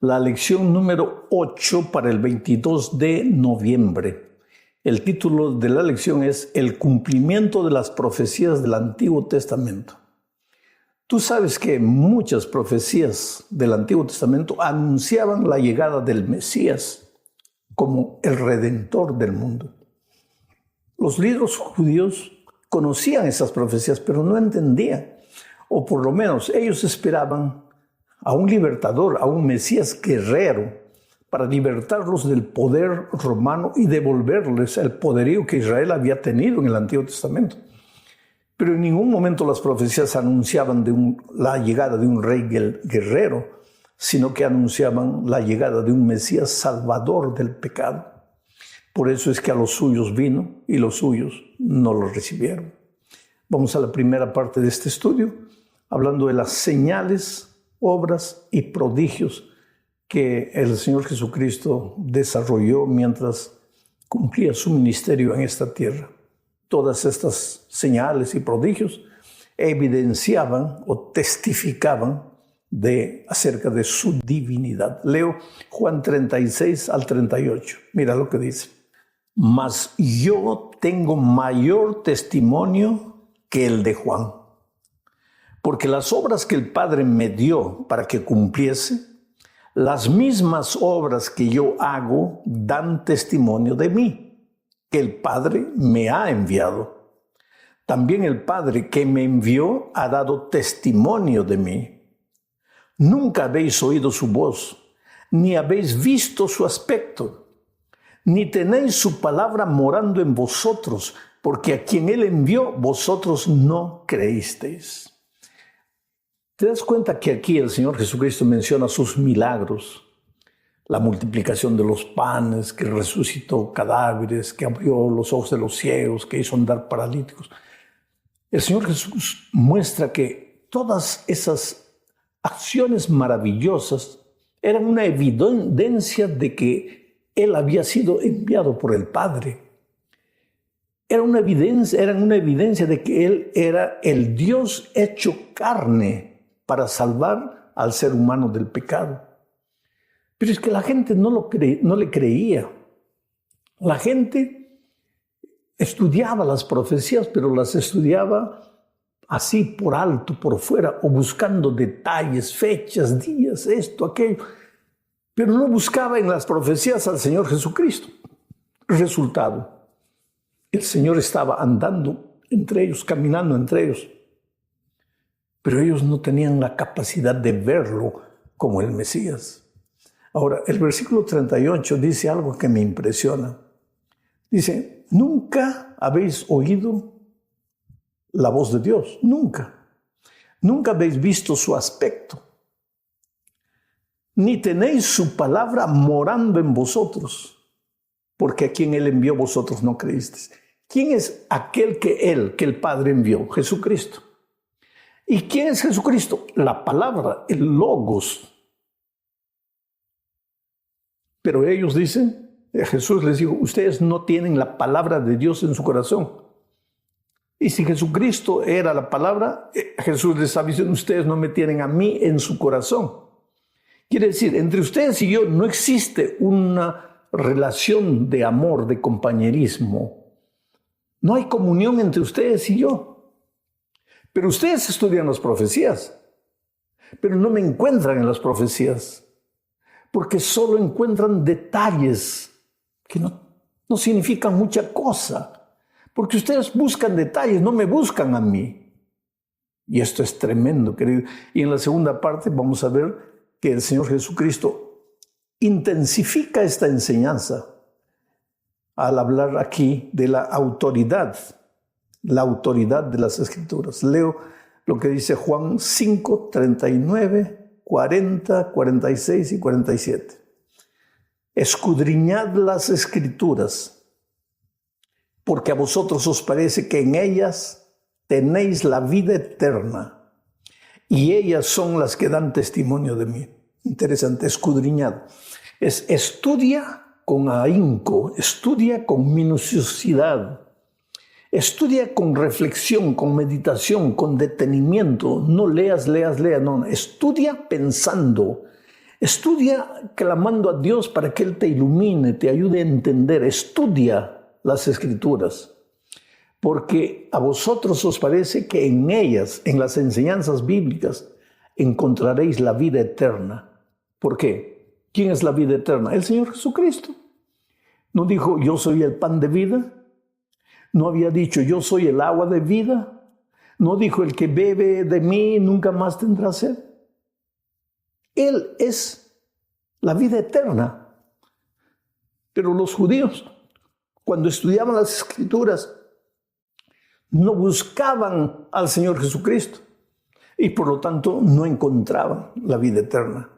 la lección número 8 para el 22 de noviembre. El título de la lección es El cumplimiento de las profecías del Antiguo Testamento. Tú sabes que muchas profecías del Antiguo Testamento anunciaban la llegada del Mesías como el Redentor del mundo. Los líderes judíos conocían esas profecías, pero no entendían, o por lo menos ellos esperaban a un libertador, a un Mesías guerrero, para libertarlos del poder romano y devolverles el poderío que Israel había tenido en el Antiguo Testamento. Pero en ningún momento las profecías anunciaban la llegada de un rey guerrero, sino que anunciaban la llegada de un Mesías salvador del pecado. Por eso es que a los suyos vino y los suyos no lo recibieron. Vamos a la primera parte de este estudio, hablando de las señales, obras y prodigios que el Señor Jesucristo desarrolló mientras cumplía su ministerio en esta tierra. Todas estas señales y prodigios evidenciaban o testificaban acerca de su divinidad. Leo Juan 36 al 38. Mira lo que dice. Mas yo tengo mayor testimonio que el de Juan, porque las obras que el Padre me dio para que cumpliese, las mismas obras que yo hago dan testimonio de mí, que el Padre me ha enviado. También el Padre que me envió ha dado testimonio de mí. Nunca habéis oído su voz, ni habéis visto su aspecto, ni tenéis su palabra morando en vosotros, porque a quien Él envió, vosotros no creísteis. ¿Te das cuenta que aquí el Señor Jesucristo menciona sus milagros? La multiplicación de los panes, que resucitó cadáveres, que abrió los ojos de los ciegos, que hizo andar paralíticos. El Señor Jesús muestra que todas esas acciones maravillosas eran una evidencia de que Él había sido enviado por el Padre. Eran una evidencia de que Él era el Dios hecho carne para salvar al ser humano del pecado. Pero es que la gente no le creía. La gente estudiaba las profecías, pero las estudiaba así por alto, por fuera, o buscando detalles, fechas, días, esto, aquello. Pero no buscaba en las profecías al Señor Jesucristo. Resultado, el Señor estaba andando entre ellos, caminando entre ellos, pero ellos no tenían la capacidad de verlo como el Mesías. Ahora, el versículo 38 dice algo que me impresiona. Dice, nunca habéis oído la voz de Dios, nunca. Nunca habéis visto su aspecto, ni tenéis su palabra morando en vosotros, porque a quien Él envió vosotros no creísteis. ¿Quién es aquel que el Padre envió? Jesucristo. ¿Y quién es Jesucristo? La palabra, el Logos. Pero ellos dicen, Jesús les dijo, ustedes no tienen la palabra de Dios en su corazón. Y si Jesucristo era la palabra, Jesús les está diciendo, ustedes no me tienen a mí en su corazón. Quiere decir, entre ustedes y yo no existe una relación de amor, de compañerismo. No hay comunión entre ustedes y yo. Pero ustedes estudian las profecías, pero no me encuentran en las profecías, porque solo encuentran detalles que no significan mucha cosa. Porque ustedes buscan detalles, no me buscan a mí. Y esto es tremendo, querido. Y en la segunda parte vamos a ver que el Señor Jesucristo intensifica esta enseñanza al hablar aquí de la autoridad de las Escrituras. Leo lo que dice Juan 5, 39, 40, 46 y 47. Escudriñad las Escrituras, porque a vosotros os parece que en ellas tenéis la vida eterna, y ellas son las que dan testimonio de mí. Interesante, escudriñad. Estudia con ahínco, estudia con minuciosidad, estudia con reflexión, con meditación, con detenimiento. No leas, no. Estudia pensando. Estudia clamando a Dios para que Él te ilumine, te ayude a entender. Estudia las Escrituras, porque a vosotros os parece que en ellas, en las enseñanzas bíblicas, encontraréis la vida eterna. ¿Por qué? ¿Quién es la vida eterna? El Señor Jesucristo. ¿No dijo, yo soy el pan de vida? ¿No había dicho, yo soy el agua de vida? ¿No dijo, el que bebe de mí nunca más tendrá sed? Él es la vida eterna. Pero los judíos, cuando estudiaban las Escrituras, no buscaban al Señor Jesucristo y por lo tanto no encontraban la vida eterna.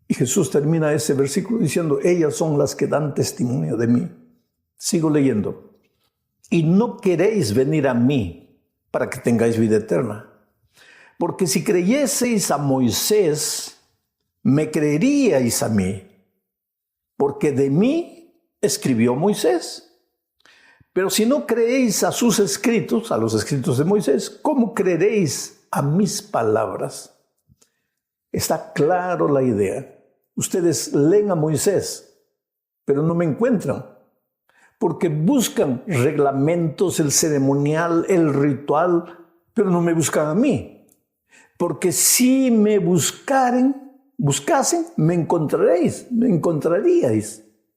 Y Jesús termina ese versículo diciendo, ellas son las que dan testimonio de mí. Sigo leyendo. Y no queréis venir a mí para que tengáis vida eterna. Porque si creyeseis a Moisés, me creeríais a mí, porque de mí escribió Moisés. Pero si no creéis a sus escritos, a los escritos de Moisés, ¿cómo creeréis a mis palabras? Está claro la idea. Ustedes leen a Moisés, pero no me encuentran, porque buscan reglamentos, el ceremonial, el ritual, pero no me buscan a mí. Porque si me buskasen, me encontraríais,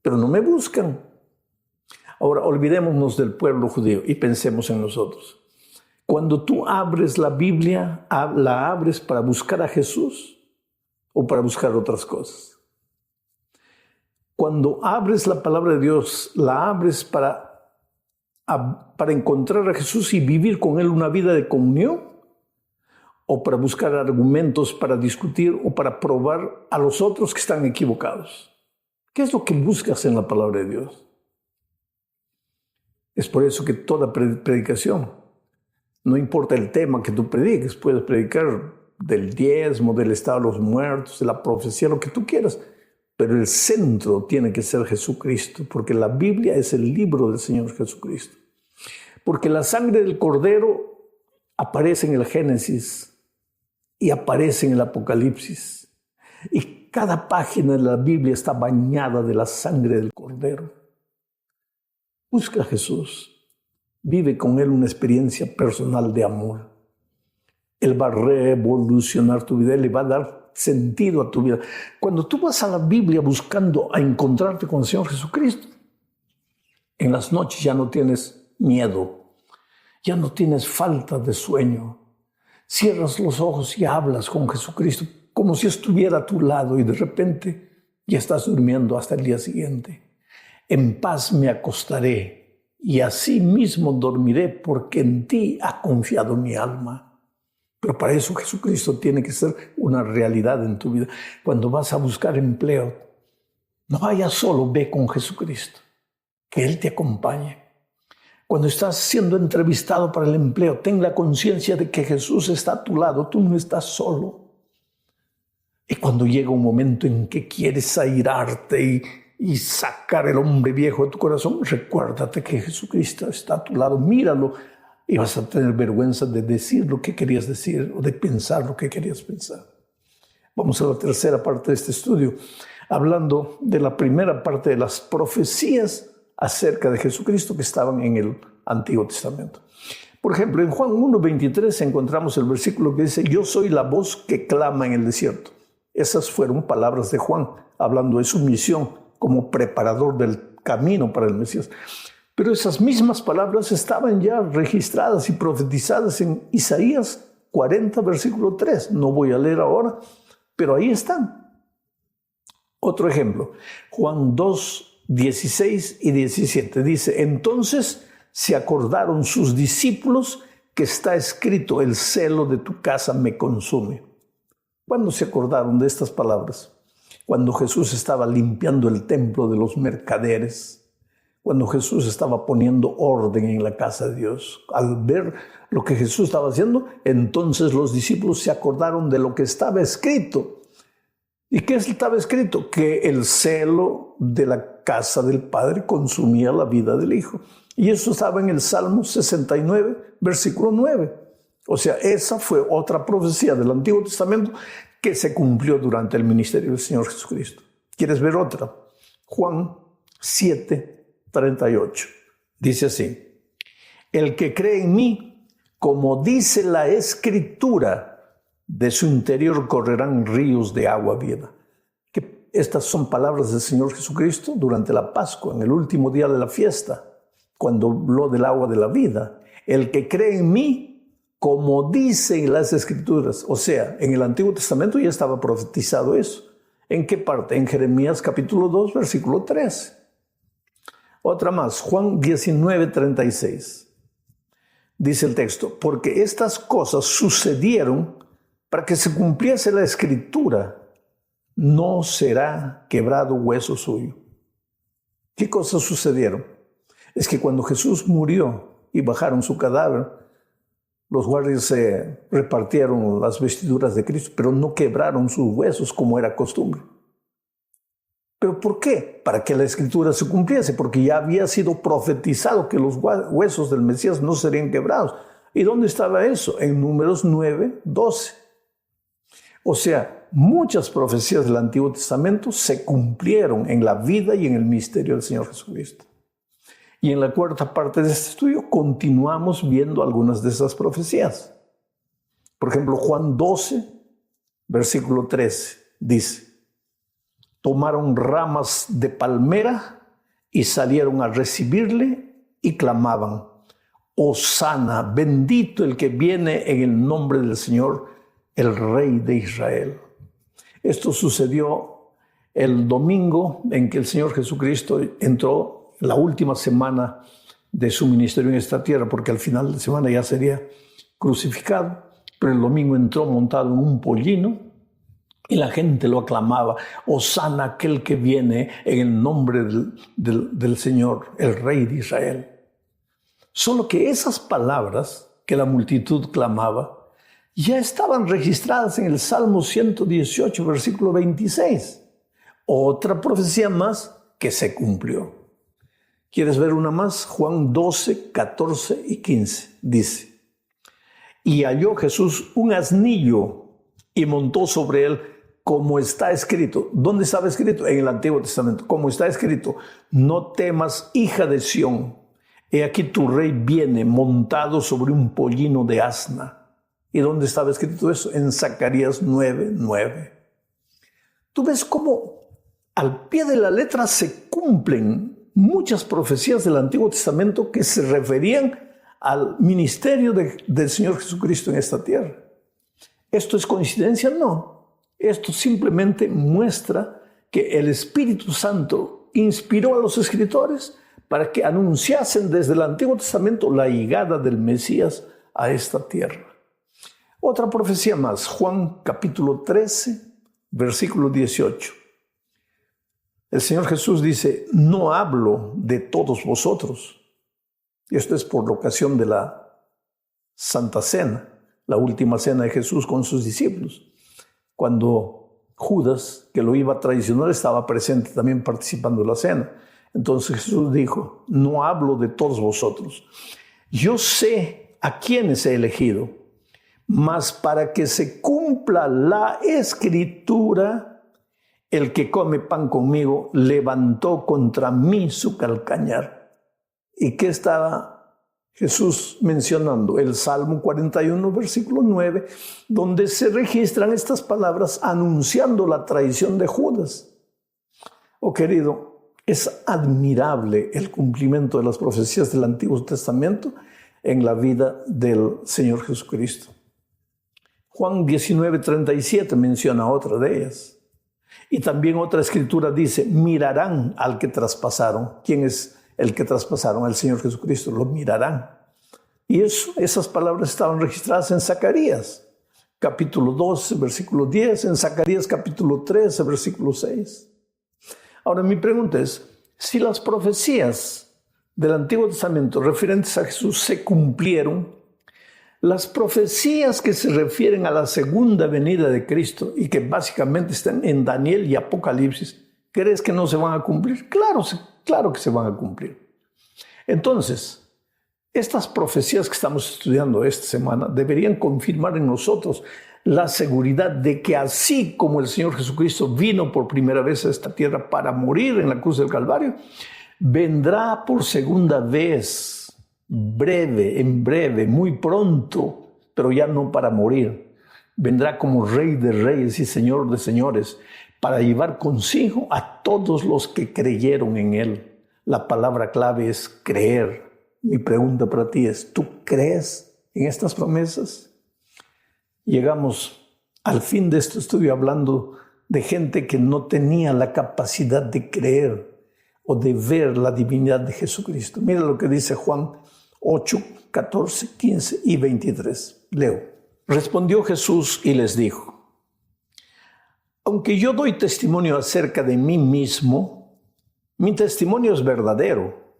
pero no me buscan. Ahora, olvidémonos del pueblo judío y pensemos en nosotros. Cuando tú abres la Biblia, ¿la abres para buscar a Jesús o para buscar otras cosas? Cuando abres la palabra de Dios, ¿la abres para encontrar a Jesús y vivir con Él una vida de comunión? ¿O para buscar argumentos, para discutir o para probar a los otros que están equivocados? ¿Qué es lo que buscas en la palabra de Dios? Es por eso que toda predicación, no importa el tema que tú prediques, puedes predicar del diezmo, del estado de los muertos, de la profecía, lo que tú quieras, pero el centro tiene que ser Jesucristo, porque la Biblia es el libro del Señor Jesucristo. Porque la sangre del Cordero aparece en el Génesis y aparece en el Apocalipsis. Y cada página de la Biblia está bañada de la sangre del Cordero. Busca a Jesús, vive con Él una experiencia personal de amor. Él va a revolucionar tu vida, Él le va a dar sentido a tu vida. Cuando tú vas a la Biblia buscando a encontrarte con el Señor Jesucristo, en las noches ya no tienes miedo, ya no tienes falta de sueño. Cierras los ojos y hablas con Jesucristo como si estuviera a tu lado y de repente ya estás durmiendo hasta el día siguiente. En paz me acostaré y así mismo dormiré porque en ti ha confiado mi alma. Pero para eso Jesucristo tiene que ser una realidad en tu vida. Cuando vas a buscar empleo, no vayas solo, ve con Jesucristo, que Él te acompañe. Cuando estás siendo entrevistado para el empleo, ten la conciencia de que Jesús está a tu lado, tú no estás solo. Y cuando llega un momento en que quieres airarte y sacar el hombre viejo de tu corazón, recuérdate que Jesucristo está a tu lado, míralo y vas a tener vergüenza de decir lo que querías decir o de pensar lo que querías pensar. Vamos a la tercera parte de este estudio, hablando de la primera parte de las profecías acerca de Jesucristo que estaban en el Antiguo Testamento. Por ejemplo, en Juan 1:23 encontramos el versículo que dice, yo soy la voz que clama en el desierto. Esas fueron palabras de Juan, hablando de su misión como preparador del camino para el Mesías. Pero esas mismas palabras estaban ya registradas y profetizadas en Isaías 40, versículo 3. No voy a leer ahora, pero ahí están. Otro ejemplo, Juan 2, 16 y 17. Dice, entonces se acordaron sus discípulos que está escrito, el celo de tu casa me consume. ¿Cuándo se acordaron de estas palabras? Cuando Jesús estaba limpiando el templo de los mercaderes, cuando Jesús estaba poniendo orden en la casa de Dios. Al ver lo que Jesús estaba haciendo, entonces los discípulos se acordaron de lo que estaba escrito. ¿Y qué estaba escrito? Que el celo de la casa del Padre consumía la vida del Hijo. Y eso estaba en el Salmo 69, versículo 9. O sea, esa fue otra profecía del Antiguo Testamento que se cumplió durante el ministerio del Señor Jesucristo. ¿Quieres ver otra? Juan 7:38. Dice así: el que cree en mí, como dice la Escritura, de su interior correrán ríos de agua viva. Estas son palabras del Señor Jesucristo durante la Pascua, en el último día de la fiesta, cuando habló del agua de la vida. El que cree en mí, como dicen las Escrituras. O sea, en el Antiguo Testamento ya estaba profetizado eso. ¿En qué parte? En Jeremías capítulo 2, versículo 13. Otra más, Juan 19:36. Dice el texto: porque estas cosas sucedieron para que se cumpliese la Escritura, no será quebrado hueso suyo. ¿Qué cosas sucedieron? Es que cuando Jesús murió y bajaron su cadáver, los guardias se repartieron las vestiduras de Cristo, pero no quebraron sus huesos como era costumbre. ¿Pero por qué? Para que la Escritura se cumpliese, porque ya había sido profetizado que los huesos del Mesías no serían quebrados. ¿Y dónde estaba eso? En Números 9:12. O sea, muchas profecías del Antiguo Testamento se cumplieron en la vida y en el misterio del Señor Jesucristo. Y en la cuarta parte de este estudio continuamos viendo algunas de esas profecías. Por ejemplo, Juan 12, versículo 13, dice: tomaron ramas de palmera y salieron a recibirle y clamaban: Hosana, bendito el que viene en el nombre del Señor, el Rey de Israel. Esto sucedió el domingo en que el Señor Jesucristo entró la última semana de su ministerio en esta tierra, porque al final de semana ya sería crucificado, pero el domingo entró montado en un pollino y la gente lo aclamaba: Hosana aquel que viene en el nombre del Señor, el Rey de Israel. Solo que esas palabras que la multitud clamaba ya estaban registradas en el Salmo 118, versículo 26. Otra profecía más que se cumplió. ¿Quieres ver una más? Juan 12, 14 y 15. Dice: y halló Jesús un asnillo y montó sobre él, como está escrito. ¿Dónde estaba escrito? En el Antiguo Testamento. Como está escrito: no temas, hija de Sión. He aquí tu rey viene montado sobre un pollino de asna. ¿Y dónde estaba escrito eso? En Zacarías 9:9. Tú ves cómo al pie de la letra se cumplen muchas profecías del Antiguo Testamento que se referían al ministerio del Señor Jesucristo en esta tierra. ¿Esto es coincidencia? No. Esto simplemente muestra que el Espíritu Santo inspiró a los escritores para que anunciasen desde el Antiguo Testamento la llegada del Mesías a esta tierra. Otra profecía más, Juan capítulo 13, versículo 18. El Señor Jesús dice: no hablo de todos vosotros. Y esto es por la ocasión de la Santa Cena, la última cena de Jesús con sus discípulos. Cuando Judas, que lo iba a traicionar, estaba presente también participando de la cena. Entonces Jesús dijo: no hablo de todos vosotros. Yo sé a quiénes he elegido, mas para que se cumpla la Escritura, el que come pan conmigo levantó contra mí su calcañar. ¿Y qué estaba Jesús mencionando? El Salmo 41, versículo 9, donde se registran estas palabras anunciando la traición de Judas. Oh querido, es admirable el cumplimiento de las profecías del Antiguo Testamento en la vida del Señor Jesucristo. Juan 19:37 menciona otra de ellas. Y también otra escritura dice: mirarán al que traspasaron. ¿Quién es el que traspasaron? Al Señor Jesucristo. Lo mirarán. Y esas palabras estaban registradas en Zacarías, capítulo 12, versículo 10, en Zacarías capítulo 13, versículo 6. Ahora mi pregunta es, si las profecías del Antiguo Testamento referentes a Jesús se cumplieron, las profecías que se refieren a la segunda venida de Cristo y que básicamente están en Daniel y Apocalipsis, ¿crees que no se van a cumplir? Claro que se van a cumplir. Entonces, estas profecías que estamos estudiando esta semana deberían confirmar en nosotros la seguridad de que así como el Señor Jesucristo vino por primera vez a esta tierra para morir en la cruz del Calvario, vendrá por segunda vez, en breve, muy pronto, pero ya no para morir. Vendrá como Rey de Reyes y Señor de Señores para llevar consigo a todos los que creyeron en Él. La palabra clave es creer. Mi pregunta para ti es, ¿tú crees en estas promesas? Llegamos al fin de este estudio hablando de gente que no tenía la capacidad de creer o de ver la divinidad de Jesucristo. Mira lo que dice Juan 8, 14, 15 y 23. Leo. Respondió Jesús y les dijo: aunque yo doy testimonio acerca de mí mismo, mi testimonio es verdadero,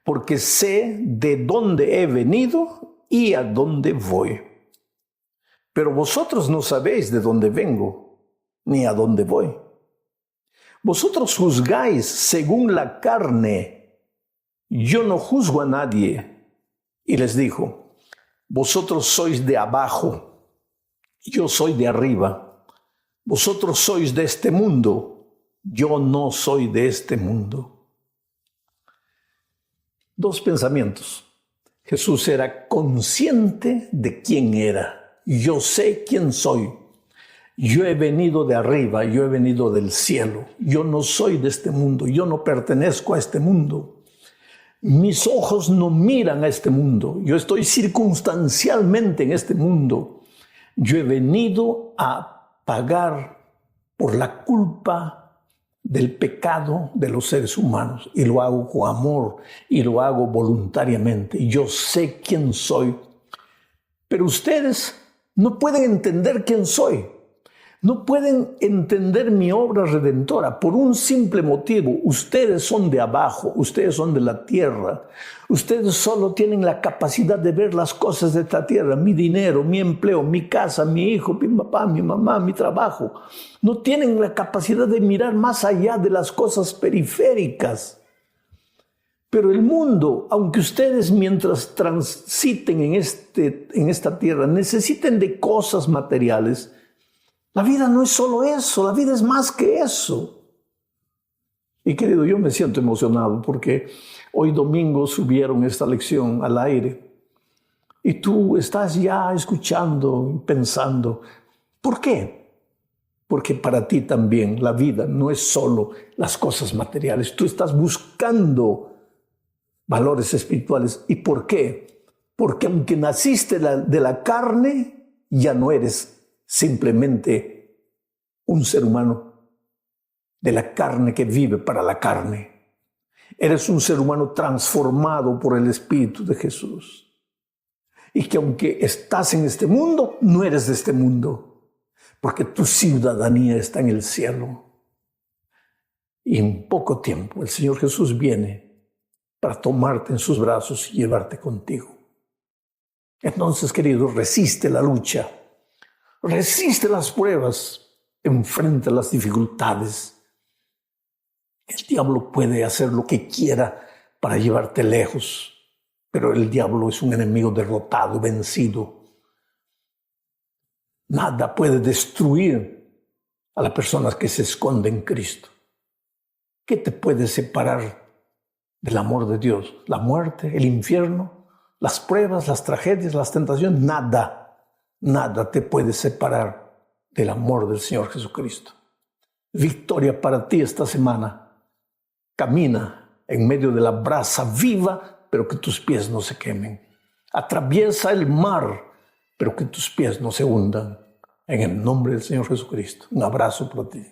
porque sé de dónde he venido y a dónde voy. Pero vosotros no sabéis de dónde vengo, ni a dónde voy. Vosotros juzgáis según la carne. Yo no juzgo a nadie. Y les dijo: vosotros sois de abajo, yo soy de arriba. Vosotros sois de este mundo, yo no soy de este mundo. Dos pensamientos. Jesús era consciente de quién era. Yo sé quién soy. Yo he venido de arriba, yo he venido del cielo. Yo no soy de este mundo, yo no pertenezco a este mundo. Mis ojos no miran a este mundo. Yo estoy circunstancialmente en este mundo. Yo he venido a pagar por la culpa del pecado de los seres humanos. Y lo hago con amor y lo hago voluntariamente. Yo sé quién soy. Pero ustedes no pueden entender quién soy. No pueden entender mi obra redentora por un simple motivo. Ustedes son de abajo, ustedes son de la tierra. Ustedes solo tienen la capacidad de ver las cosas de esta tierra, mi dinero, mi empleo, mi casa, mi hijo, mi papá, mi mamá, mi trabajo. No tienen la capacidad de mirar más allá de las cosas periféricas. Pero el mundo, aunque ustedes mientras transiten en esta tierra necesiten de cosas materiales, la vida no es solo eso, la vida es más que eso. Y querido, yo me siento emocionado porque hoy domingo subieron esta lección al aire y tú estás ya escuchando y pensando, ¿por qué? Porque para ti también la vida no es solo las cosas materiales, tú estás buscando valores espirituales. ¿Y por qué? Porque aunque naciste de la carne, ya no eres simplemente un ser humano de la carne que vive para la carne. Eres un ser humano transformado por el Espíritu de Jesús. Y que aunque estás en este mundo, no eres de este mundo, porque tu ciudadanía está en el cielo. Y en poco tiempo el Señor Jesús viene para tomarte en sus brazos y llevarte contigo. Entonces, querido, resiste la lucha. Resiste las pruebas, enfrenta las dificultades. El diablo puede hacer lo que quiera para llevarte lejos, pero el diablo es un enemigo derrotado, vencido. Nada puede destruir a la persona que se esconde en Cristo. ¿Qué te puede separar del amor de Dios? ¿La muerte, el infierno, las pruebas, las tragedias, las tentaciones? Nada. Nada te puede separar del amor del Señor Jesucristo. Victoria para ti esta semana. Camina en medio de la brasa viva, pero que tus pies no se quemen. Atraviesa el mar, pero que tus pies no se hundan. En el nombre del Señor Jesucristo. Un abrazo para ti.